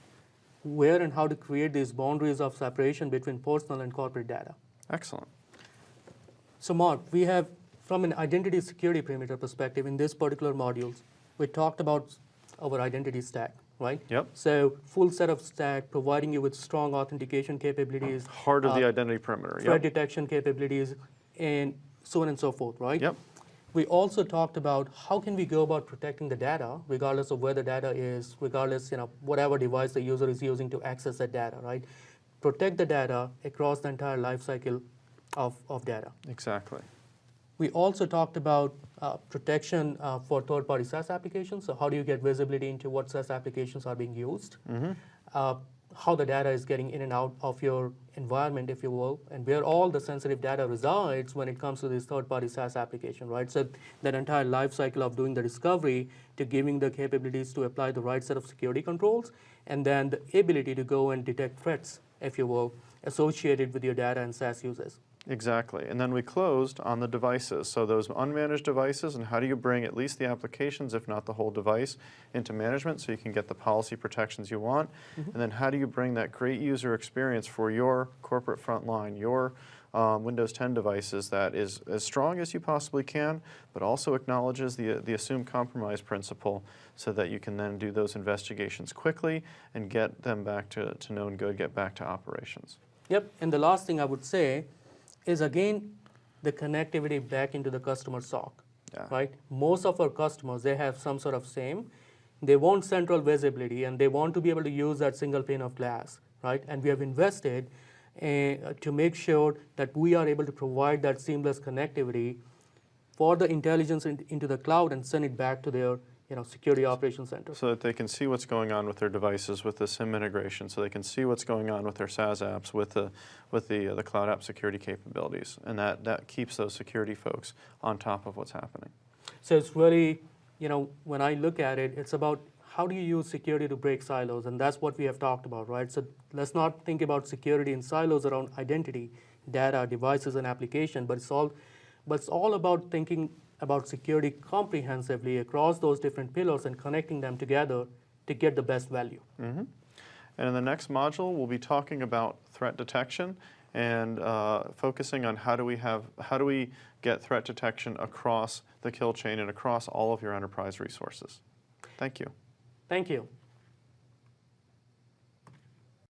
where and how to create these boundaries of separation between personal and corporate data. Excellent. So Mark, we have, from an identity security perimeter perspective, in this particular modules, we talked about our identity stack, right? Yep. So full set of stack, providing you with strong authentication capabilities. Heart of the identity perimeter. Threat detection capabilities, and so on and so forth, right? Yep. We also talked about how can we go about protecting the data, regardless of where the data is, regardless, whatever device the user is using to access that data, right? Protect the data across the entire life cycle of data. Exactly. We also talked about protection for third-party SaaS applications. So how do you get visibility into what SaaS applications are being used? How the data is getting in and out of your environment, if you will, and where all the sensitive data resides when it comes to this third-party SaaS application, right? So that entire life cycle of doing the discovery to giving the capabilities to apply the right set of security controls, and then the ability to go and detect threats, if you will, associated with your data and SaaS users. Exactly. And then we closed on the devices. So those unmanaged devices, and how do you bring at least the applications, if not the whole device, into management so you can get the policy protections you want? And then how do you bring that great user experience for your corporate frontline, your Windows 10 devices, that is as strong as you possibly can, but also acknowledges the assumed compromise principle, so that you can then do those investigations quickly and get them back to known good, get back to operations. Yep. And the last thing I would say is, again, the connectivity back into the customer SOC, Yeah. right? Most of our customers, they have some sort of SIEM. They want central visibility, and they want to be able to use that single pane of glass, right? And we have invested to make sure that we are able to provide that seamless connectivity for the intelligence into the cloud and send it back to their security operations center. So that they can see what's going on with their devices with the SIM integration, so they can see what's going on with their SaaS apps with the cloud app security capabilities, and that keeps those security folks on top of what's happening. So it's really, when I look at it, it's about how do you use security to break silos, and that's what we have talked about, right? So let's not think about security in silos around identity, data, devices, and application, but it's all about thinking about security comprehensively across those different pillars and connecting them together to get the best value. Mm-hmm. And in the next module, we'll be talking about threat detection and focusing on how do we get threat detection across the kill chain and across all of your enterprise resources. Thank you. Thank you.